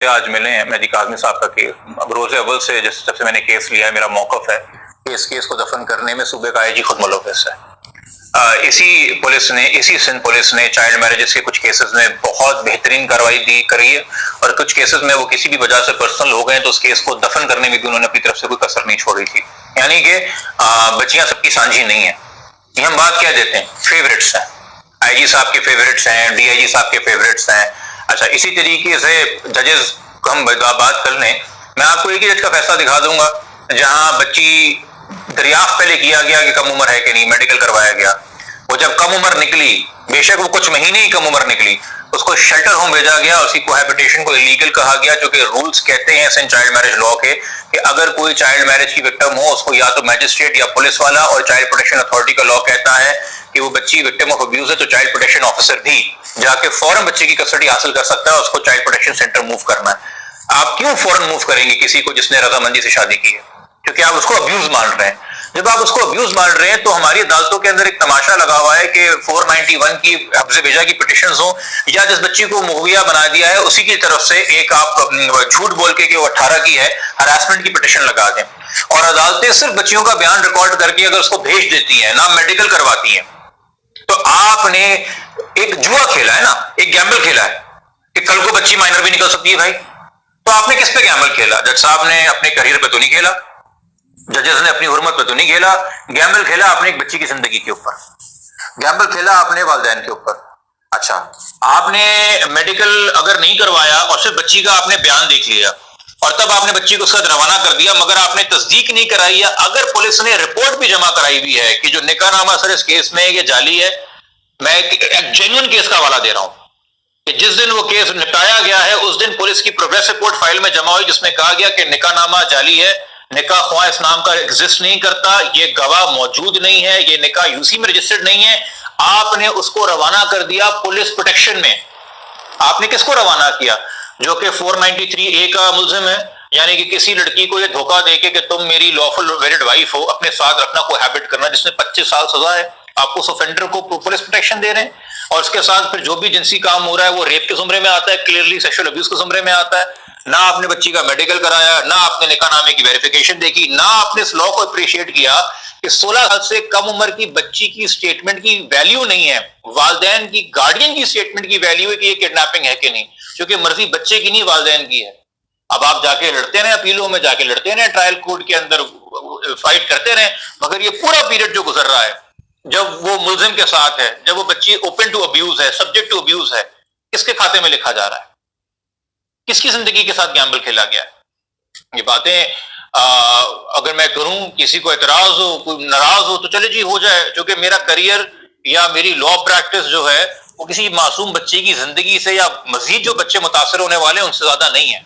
आज मिले हैं मेहदी काज़मी साहब का केस। अब रोज़े अव्वल से जब से मैंने केस लिया है, मेरा मौक़िफ़ है कि इस केस को दफन करने में सूबे का आईजी खुद मुलव्वस है। इसी सिंध पुलिस ने चाइल्ड मैरिजेस के कुछ केसेस में बहुत बेहतरीन कार्रवाई करी है, और कुछ केसेस में वो किसी भी वजह से पर्सनल हो गए तो उस केस को दफन करने में भी उन्होंने अपनी तरफ से कोई कसर नहीं छोड़ी थी। यानी कि बच्चियां सबकी सांझी नहीं है। ये हम बात क्या देते हैं, फेवरेट्स हैं, आईजी साहब के फेवरेट्स हैं, डीआईजी साहब के फेवरेट्स हैं। अच्छा, इसी तरीके से जजेस को हम बात कर लें, मैं आपको एक ही जज का फैसला दिखा दूंगा जहां बच्ची दरियाफ्त पहले किया गया कि कम उम्र है कि नहीं, मेडिकल करवाया गया। वो जब कम उम्र निकली, बेशक वो कुछ महीने ही कम उम्र निकली, उसको शेल्टर होम भेजा गया, उसकी कोहैबिटेशन को इलीगल कहा गया, जो कि रूल्स कहते हैं सिंध चाइल्ड मैरिज लॉ के कि अगर कोई चाइल्ड मैरिज की विक्टिम हो, उसको या तो मैजिस्ट्रेट या पुलिस वाला, और चाइल्ड प्रोटेक्शन अथॉरिटी का लॉ कहता है कि वो बच्ची विक्टिम ऑफ अब्यूज है तो चाइल्ड प्रोटेक्शन ऑफिसर भी जाके फौरन बच्चे की कस्टडी हासिल कर सकता है, उसको चाइल्ड प्रोटेक्शन सेंटर मूव करना है। आप क्यों फौरन मूव करेंगे किसी को जिसने रजामंदी से शादी की है? क्योंकि आप उसको अब्यूज मान रहे हैं। जब आप उसको अब्यूज मान रहे हैं तो हमारी अदालतों के अंदर एक तमाशा लगा हुआ है कि 491 की हफ्ज़े भेजा की पिटिशन हो, या जिस बच्ची को मुहैया बना दिया है उसी की तरफ से एक आप झूठ बोल के कि वो 18 की है, हरासमेंट की पिटिशन लगा दें, और अदालतें सिर्फ बच्चियों का बयान रिकॉर्ड करके अगर उसको भेज देती हैं, ना मेडिकल करवाती हैं। तो आपने एक जुआ खेला है ना, एक गैम्बल खेला है कि कल को बच्ची माइनर भी निकल सकती है भाई। तो आपने किस पे गैम्बल खेला? जज साहब ने अपने करियर पे तो नहीं खेला, जजेस ने अपनी हुर्मत पे तो नहीं खेला, गैम्बल खेला आपने एक बच्ची की जिंदगी के ऊपर, गैम्बल खेला आपने वालिदैन के ऊपर। अच्छा, आपने मेडिकल अगर नहीं करवाया और सिर्फ बच्ची का आपने बयान देख लिया और तब आपने बच्ची को उसका रवाना कर दिया, मगर आपने तस्दीक नहीं कराई, या अगर पुलिस ने रिपोर्ट भी जमा कराई हुई है कि जो निकाहनामा सर इस केस में ये जाली है, मैं एक जेन्युइन केस का हवाला दे रहा हूं कि जिस दिन वो केस निपटाया गया है उस दिन पुलिस की प्रोग्रेस रिपोर्ट फाइल में जमा हुई जिसमें कहा गया कि निकाहनामा जाली है, निकाह ख्वाह इस नाम का एग्जिस्ट नहीं करता, ये गवाह मौजूद नहीं है, ये निकाह यूसी में रजिस्टर्ड नहीं है। आपने उसको रवाना कर दिया पुलिस प्रोटेक्शन में। आपने किसको रवाना किया? जो कि 493A का मुल्जिम है, यानी कि किसी लड़की को ये धोखा देके कि तुम मेरी लॉफुल मैरिड वाइफ हो, अपने साथ रखना, कोहैबिट करना, जिसमें 25 साल सजा है, आप उस ऑफेंडर को पुलिस प्रोटेक्शन दे रहे हैं। और उसके साथ फिर जो भी जिनसी काम हो रहा है वो रेप के जुमरे में आता है, क्लियरली सेक्सुअल अब्यूज के जुमरे में आता है। ना आपने बच्ची का मेडिकल कराया, ना आपने निकाहनामे की वेरिफिकेशन देखी, ना आपने इस लॉ को अप्रिशिएट किया कि 16 साल से कम उम्र की बच्ची की स्टेटमेंट की वैल्यू नहीं है, वालिदैन की, गार्डियन की स्टेटमेंट की वैल्यू है कि ये किडनैपिंग है कि नहीं, क्योंकि मर्जी बच्चे की नहीं वालिदैन की है। अब आप जाके लड़ते रहे, अपीलों में जाके लड़ते रहे, ट्रायल कोर्ट के अंदर फाइट करते रहे, मगर ये पूरा पीरियड जो गुजर रहा है जब वो मुल्जिम के साथ है, जब वो बच्ची ओपन टू अब्यूज है, सब्जेक्ट टू अब्यूज है, किसके खाते में लिखा जा रहा है? किसकी जिंदगी के साथ गैम्बल खेला गया है? ये बातें अगर मैं करूं, किसी को एतराज हो, कोई नाराज हो तो चले जी, हो जाए, क्योंकि मेरा करियर या मेरी लॉ प्रैक्टिस जो है वो किसी मासूम बच्चे की जिंदगी से या मजीद जो बच्चे मुतासर होने वाले हैं उनसे ज्यादा नहीं है।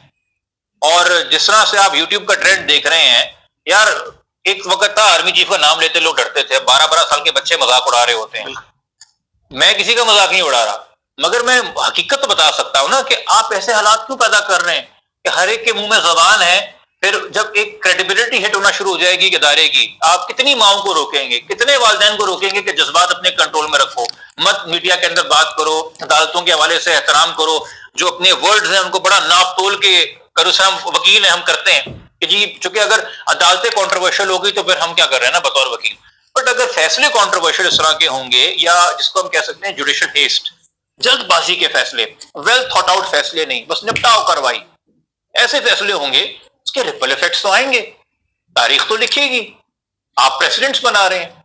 और जिस तरह से आप यूट्यूब का ट्रेंड देख रहे हैं, यार एक वक्त था आर्मी चीफ का नाम लेते लोग डरते थे, 12-12 साल के बच्चे मजाक उड़ा रहे होते हैं। मैं किसी का मजाक नहीं उड़ा रहा, मगर मैं हकीकत तो बता सकता हूं ना कि आप ऐसे हालात क्यों पैदा कर रहे हैं कि हर एक के मुंह में जबान है, फिर जब एक क्रेडिबिलिटी हिट होना शुरू हो जाएगी इदारे की, आप कितनी माओं को रोकेंगे, कितने वालिदैन को रोकेंगे कि जज्बात अपने कंट्रोल में रखो, मत मीडिया के अंदर बात करो, अदालतों के हवाले से एहतराम करो, जो अपने वर्ड्स हैं उनको बड़ा नाप तोल के करो। हम वकील हैं, हम करते हैं कि जी, चूंकि अगर अदालतें कॉन्ट्रोवर्शियल होगी तो फिर हम क्या कर रहे हैं ना बतौर वकील, बट अगर फैसले कॉन्ट्रोवर्शियल इस तरह के होंगे, या जिसको हम कह सकते हैं जुडिशियल हेस्ट, जल्दबाजी के फैसले, वेल थॉट आउट फैसले नहीं, बस निपटाव कार्रवाई, ऐसे फैसले होंगे, उसके रिपल इफेक्ट्स तो आएंगे, तारीख तो लिखेगी। आप प्रेसिडेंट्स बना रहे हैं,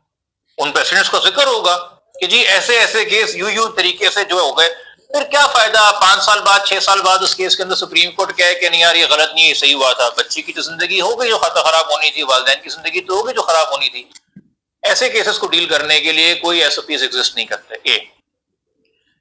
उन प्रेसिडेंट्स का जिक्र होगा कि जी ऐसे ऐसे केस यूं तरीके से जो हो गए, फिर क्या फायदा 5 साल बाद, 6 साल बाद उस केस के अंदर सुप्रीम कोर्ट कहे कि नहीं यार ये गलत नहीं, ये सही हुआ था, बच्ची की तो जिंदगी हो गई जो खराब होनी थी, वालिदैन की जिंदगी तो हो गई जो खराब होनी थी। ऐसे केसेस को डील करने के लिए कोई एसओपीज एग्जिस्ट नहीं करते।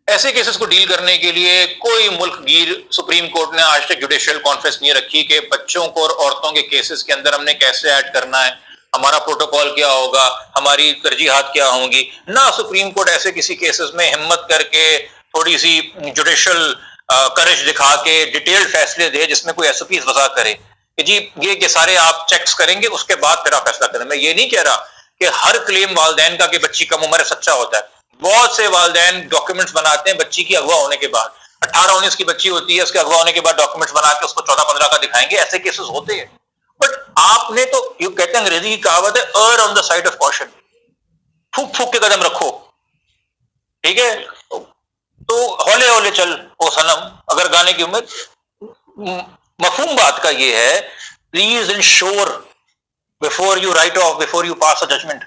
ऐसे केसेस को डील करने के लिए कोई मुल्क गिर सुप्रीम कोर्ट ने आज तक जुडिशियल कॉन्फ्रेंस नहीं रखी कि बच्चों को और औरतों के केसेस के अंदर हमने कैसे ऐड करना है, हमारा प्रोटोकॉल क्या होगा, हमारी तरजीहात क्या होंगी। ना सुप्रीम कोर्ट ऐसे किसी केसेस में हिम्मत करके थोड़ी सी जुडिशियल करेज दिखा के डिटेल्ड फैसले दे जिसमें कोई एसओपीज वजह करे कि जी ये सारे आप चेक्स करेंगे उसके बाद फिर आप फैसला करें। मैं ये नहीं कह रहा कि हर क्लेम वालिदैन का कि बच्ची कम उम्र है सच्चा होता है। बहुत से वालिदैन डॉक्यूमेंट्स बनाते हैं बच्ची की अगवा होने के बाद, 18-19 की बच्ची होती है, उसके अगवा होने के बाद डॉक्यूमेंट्स बना के उसको 14-15 का दिखाएंगे, ऐसे केसेस होते हैं। बट आपने तो, यू कहते हैं अंग्रेजी की कहावत है, err on the side of caution, फूक फूक के कदम रखो, ठीक है। तो हौले हौले चल ओ सनम, अगर गाने की उम्र, मफहूम बात का ये है, please ensure before you write off, before you pass a judgement,